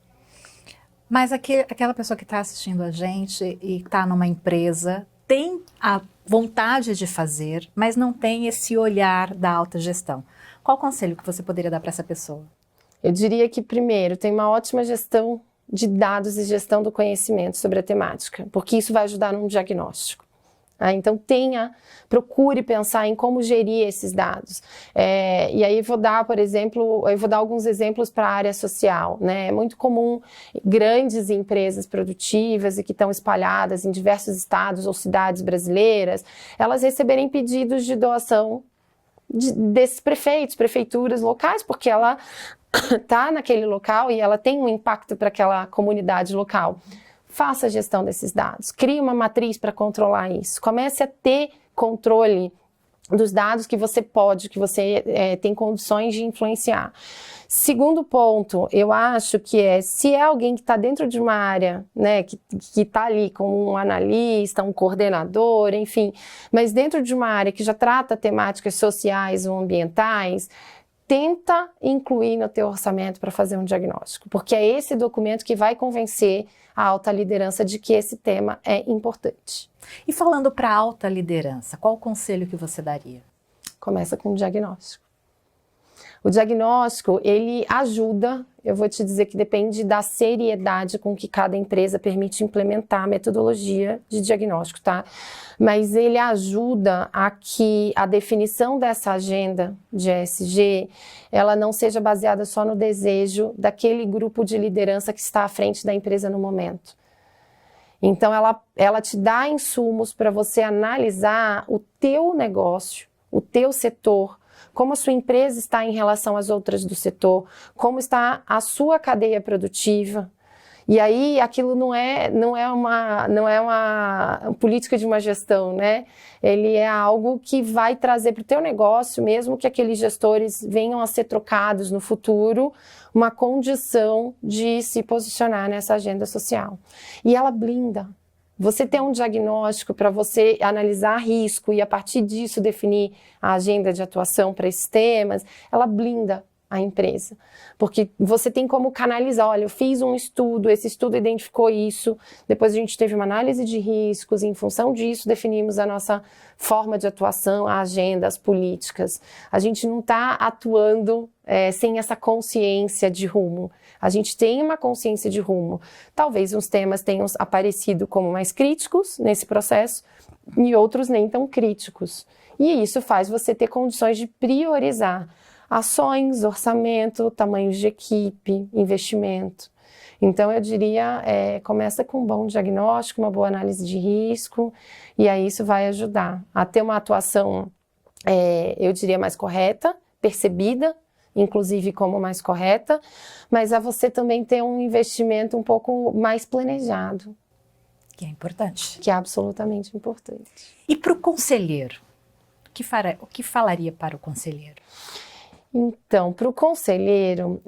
Mas aquela pessoa que está assistindo a gente e está numa empresa tem a vontade de fazer, mas não tem esse olhar da alta gestão. Qual o conselho que você poderia dar para essa pessoa? Eu diria que, primeiro, tem uma ótima gestão de dados e gestão do conhecimento sobre a temática, porque isso vai ajudar num diagnóstico. Então procure pensar em como gerir esses dados. E aí vou dar, por exemplo, alguns exemplos para a área social, né? É muito comum grandes empresas produtivas e que estão espalhadas em diversos estados ou cidades brasileiras, elas receberem pedidos de doação desses prefeituras locais, porque ela está naquele local e ela tem um impacto para aquela comunidade local. Faça a gestão desses dados, crie uma matriz para controlar isso, comece a ter controle dos dados que você tem condições de influenciar. Segundo ponto, eu acho que se é alguém que está dentro de uma área, né, que está ali como um analista, um coordenador, enfim, mas dentro de uma área que já trata temáticas sociais ou ambientais, tenta incluir no teu orçamento para fazer um diagnóstico, porque é esse documento que vai convencer a alta liderança de que esse tema é importante. E falando para a alta liderança, qual o conselho que você daria? Começa com o diagnóstico. O diagnóstico, ele ajuda, eu vou te dizer que depende da seriedade com que cada empresa permite implementar a metodologia de diagnóstico, tá? Mas ele ajuda a que a definição dessa agenda de ESG, ela não seja baseada só no desejo daquele grupo de liderança que está à frente da empresa no momento. Então, ela te dá insumos para você analisar o teu negócio, o teu setor, como a sua empresa está em relação às outras do setor, como está a sua cadeia produtiva. E aí aquilo não é uma política de uma gestão, né? Ele é algo que vai trazer para o teu negócio, mesmo que aqueles gestores venham a ser trocados no futuro, uma condição de se posicionar nessa agenda social. E ela blinda. Você tem um diagnóstico para você analisar risco e a partir disso definir a agenda de atuação para esses temas, ela blinda a empresa. Porque você tem como canalizar, olha, eu fiz um estudo, esse estudo identificou isso, depois a gente teve uma análise de riscos e em função disso definimos a nossa forma de atuação, a agenda, as políticas. A gente não está atuando sem essa consciência de rumo. A gente tem uma consciência de rumo. Talvez uns temas tenham aparecido como mais críticos nesse processo e outros nem tão críticos. E isso faz você ter condições de priorizar ações, orçamento, tamanhos de equipe, investimento. Então, eu diria, começa com um bom diagnóstico, uma boa análise de risco, e aí isso vai ajudar a ter uma atuação, eu diria, mais correta, percebida, inclusive como mais correta, mas a você também ter um investimento um pouco mais planejado. Que é importante. Que é absolutamente importante. E para o conselheiro? O que falaria para o conselheiro? Então, para o conselheiro,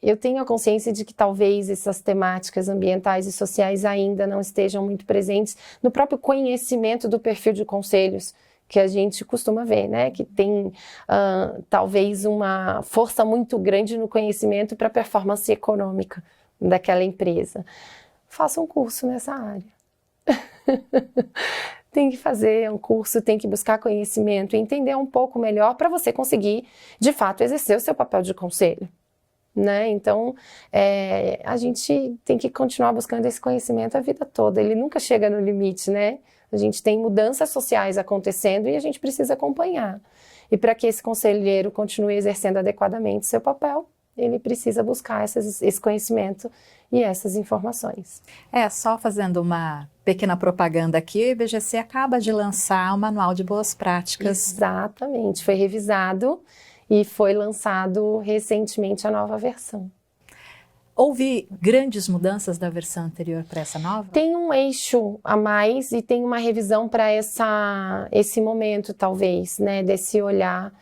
eu tenho a consciência de que talvez essas temáticas ambientais e sociais ainda não estejam muito presentes no próprio conhecimento do perfil de conselhos que a gente costuma ver, né? Que tem talvez uma força muito grande no conhecimento para a performance econômica daquela empresa. Faça um curso nessa área. Tem que fazer um curso, tem que buscar conhecimento e entender um pouco melhor para você conseguir, de fato, exercer o seu papel de conselho, né? Então, a gente tem que continuar buscando esse conhecimento a vida toda. Ele nunca chega no limite, né? A gente tem mudanças sociais acontecendo e a gente precisa acompanhar. E para que esse conselheiro continue exercendo adequadamente seu papel, ele precisa buscar esse conhecimento e essas informações. Só fazendo uma pequena propaganda aqui, o IBGC acaba de lançar o Manual de Boas Práticas. Exatamente, foi revisado e foi lançado recentemente a nova versão. Houve grandes mudanças da versão anterior para essa nova? Tem um eixo a mais e tem uma revisão para esse momento, talvez, né, desse olhar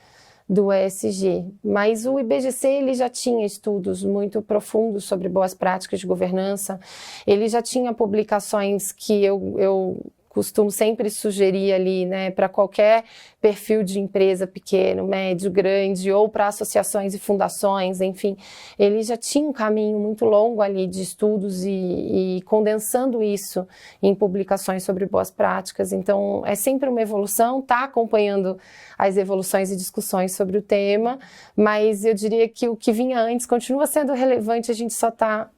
do ESG, mas o IBGC ele já tinha estudos muito profundos sobre boas práticas de governança, ele já tinha publicações que eu costumo sempre sugerir ali, né, para qualquer perfil de empresa pequeno, médio, grande, ou para associações e fundações, enfim, ele já tinha um caminho muito longo ali de estudos e condensando isso em publicações sobre boas práticas. Então, é sempre uma evolução, está acompanhando as evoluções e discussões sobre o tema, mas eu diria que o que vinha antes continua sendo relevante, a gente só está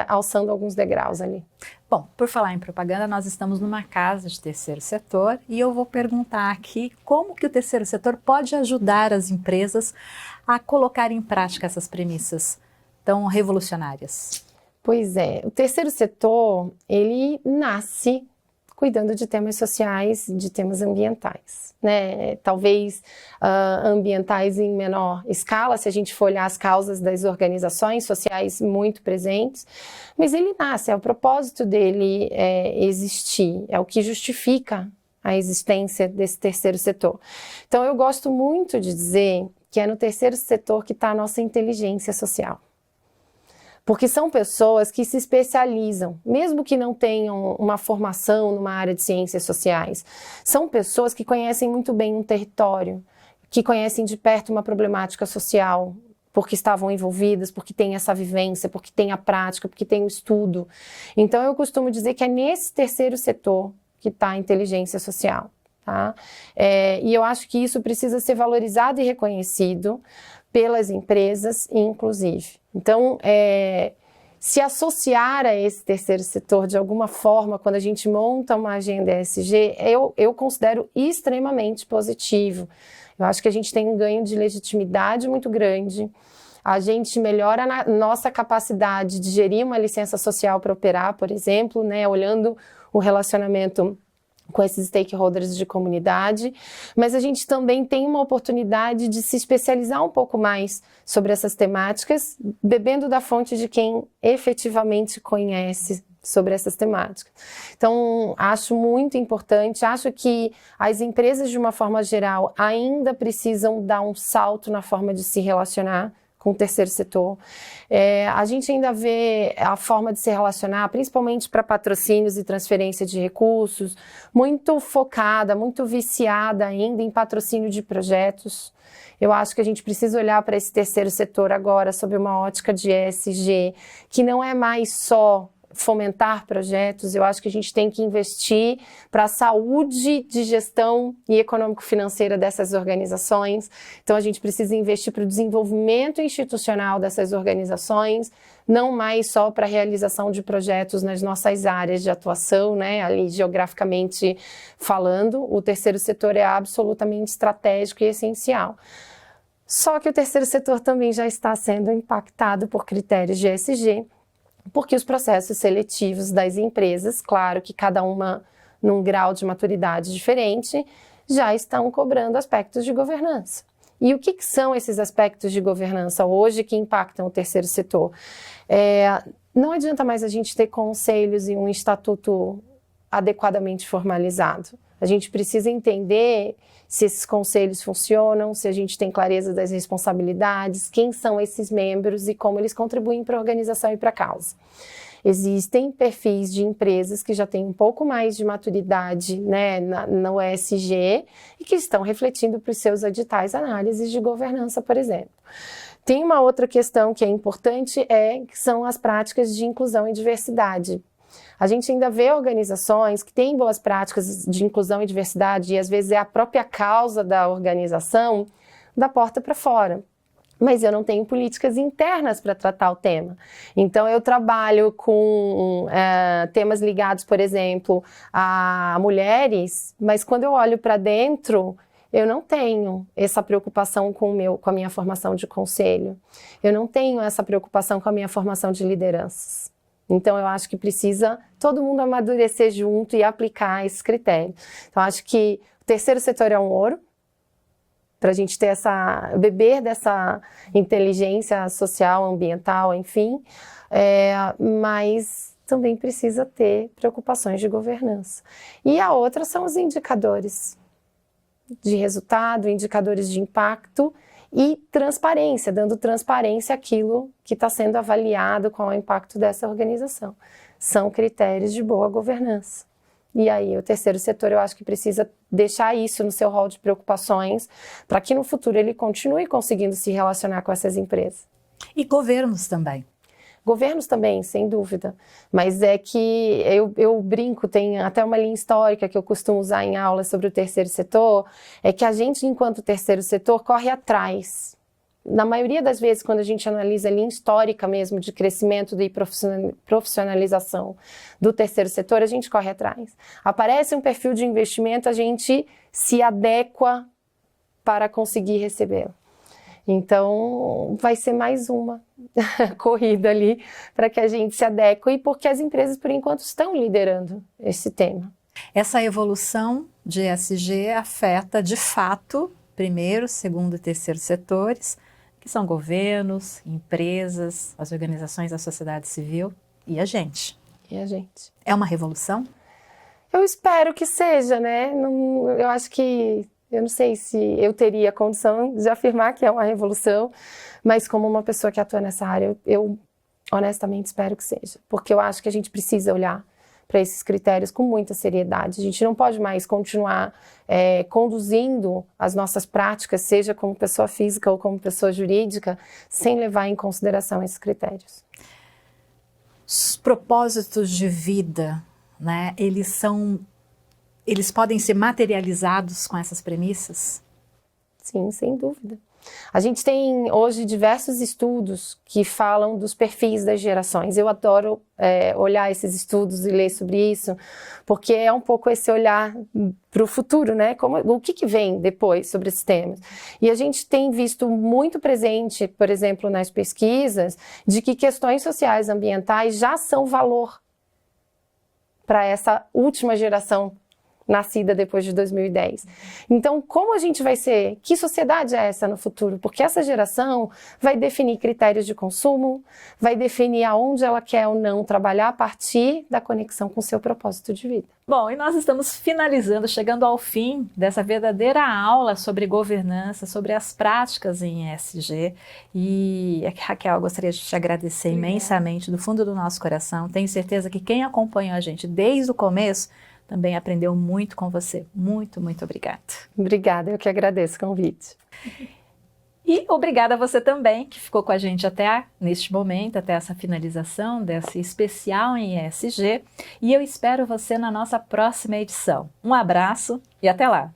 alçando alguns degraus ali. Bom, por falar em propaganda, nós estamos numa casa de terceiro setor e eu vou perguntar aqui como que o terceiro setor pode ajudar as empresas a colocar em prática essas premissas tão revolucionárias. Pois é, o terceiro setor, ele nasce cuidando de temas sociais, de temas ambientais, né? Talvez ambientais em menor escala, se a gente for olhar as causas das organizações sociais muito presentes, mas ele nasce, o propósito dele existir, é o que justifica a existência desse terceiro setor. Então eu gosto muito de dizer que é no terceiro setor que está a nossa inteligência social. Porque são pessoas que se especializam, mesmo que não tenham uma formação numa área de ciências sociais. São pessoas que conhecem muito bem um território, que conhecem de perto uma problemática social, porque estavam envolvidas, porque tem essa vivência, porque tem a prática, porque tem o estudo. Então, eu costumo dizer que é nesse terceiro setor que está a inteligência social. Tá? E eu acho que isso precisa ser valorizado e reconhecido pelas empresas, inclusive. Então, se associar a esse terceiro setor de alguma forma, quando a gente monta uma agenda ESG, eu considero extremamente positivo. Eu acho que a gente tem um ganho de legitimidade muito grande, a gente melhora a nossa capacidade de gerir uma licença social para operar, por exemplo, né, olhando o relacionamento com esses stakeholders de comunidade, mas a gente também tem uma oportunidade de se especializar um pouco mais sobre essas temáticas, bebendo da fonte de quem efetivamente conhece sobre essas temáticas. Então, acho muito importante, acho que as empresas, de uma forma geral, ainda precisam dar um salto na forma de se relacionar com o terceiro setor. A gente ainda vê a forma de se relacionar, principalmente para patrocínios e transferência de recursos, muito focada, muito viciada ainda em patrocínio de projetos. Eu acho que a gente precisa olhar para esse terceiro setor agora sob uma ótica de ESG, que não é mais só fomentar projetos. Eu acho que a gente tem que investir para a saúde de gestão e econômico-financeira dessas organizações. Então, a gente precisa investir para o desenvolvimento institucional dessas organizações, não mais só para a realização de projetos nas nossas áreas de atuação, né, ali geograficamente falando. O terceiro setor é absolutamente estratégico e essencial. Só que o terceiro setor também já está sendo impactado por critérios de ESG, porque os processos seletivos das empresas, claro que cada uma num grau de maturidade diferente, já estão cobrando aspectos de governança. E o que são esses aspectos de governança hoje que impactam o terceiro setor? Não adianta mais a gente ter conselhos e um estatuto adequadamente formalizado. A gente precisa entender se esses conselhos funcionam, se a gente tem clareza das responsabilidades, quem são esses membros e como eles contribuem para a organização e para a causa. Existem perfis de empresas que já têm um pouco mais de maturidade, né, no ESG e que estão refletindo para os seus editais análises de governança, por exemplo. Tem uma outra questão que é importante, que são as práticas de inclusão e diversidade. A gente ainda vê organizações que têm boas práticas de inclusão e diversidade e às vezes é a própria causa da organização da porta para fora. Mas eu não tenho políticas internas para tratar o tema. Então, eu trabalho com temas ligados, por exemplo, a mulheres, mas quando eu olho para dentro, eu não tenho essa preocupação com a minha formação de conselho. Eu não tenho essa preocupação com a minha formação de lideranças. Então, eu acho que precisa todo mundo amadurecer junto e aplicar esses critérios. Então, acho que o terceiro setor é um ouro, para a gente ter beber dessa inteligência social, ambiental, enfim, mas também precisa ter preocupações de governança. E a outra são os indicadores de resultado, indicadores de impacto e transparência, dando transparência àquilo que está sendo avaliado, qual é o impacto dessa organização. São critérios de boa governança. E aí, o terceiro setor, eu acho que precisa deixar isso no seu rol de preocupações para que no futuro ele continue conseguindo se relacionar com essas empresas. E governos também. Governos também, sem dúvida. Mas é que eu brinco, tem até uma linha histórica que eu costumo usar em aula sobre o terceiro setor, é que a gente, enquanto terceiro setor, corre atrás. Na maioria das vezes, quando a gente analisa a linha histórica mesmo de crescimento e profissionalização do terceiro setor, a gente corre atrás. Aparece um perfil de investimento, a gente se adequa para conseguir recebê-lo. Então, vai ser mais uma corrida ali para que a gente se adeque, porque as empresas, por enquanto, estão liderando esse tema. Essa evolução de ESG afeta, de fato, primeiro, segundo e terceiro setores, que são governos, empresas, as organizações da sociedade civil e a gente. E a gente. É uma revolução? Eu espero que seja, né? Eu acho que... Eu não sei se eu teria condição de afirmar que é uma revolução, mas como uma pessoa que atua nessa área, eu honestamente espero que seja. Porque eu acho que a gente precisa olhar para esses critérios com muita seriedade. A gente não pode mais continuar conduzindo as nossas práticas, seja como pessoa física ou como pessoa jurídica, sem levar em consideração esses critérios. Os propósitos de vida, né, eles podem ser materializados com essas premissas? Sim, sem dúvida. A gente tem hoje diversos estudos que falam dos perfis das gerações. Eu adoro olhar esses estudos e ler sobre isso, porque é um pouco esse olhar para o futuro, né? O que vem depois sobre esses temas. E a gente tem visto muito presente, por exemplo, nas pesquisas, de que questões sociais ambientais já são valor para essa última geração nascida depois de 2010. Então, como a gente vai ser? Que sociedade é essa no futuro? Porque essa geração vai definir critérios de consumo, vai definir aonde ela quer ou não trabalhar a partir da conexão com o seu propósito de vida. Bom, e nós estamos finalizando, chegando ao fim dessa verdadeira aula sobre governança, sobre as práticas em ESG. E, Raquel, eu gostaria de te agradecer imensamente do fundo do nosso coração. Tenho certeza que quem acompanhou a gente desde o começo também aprendeu muito com você. Muito, muito obrigada. Obrigada, eu que agradeço o convite. E obrigada a você também, que ficou com a gente até neste momento, até essa finalização desse especial em ESG. E eu espero você na nossa próxima edição. Um abraço e até lá!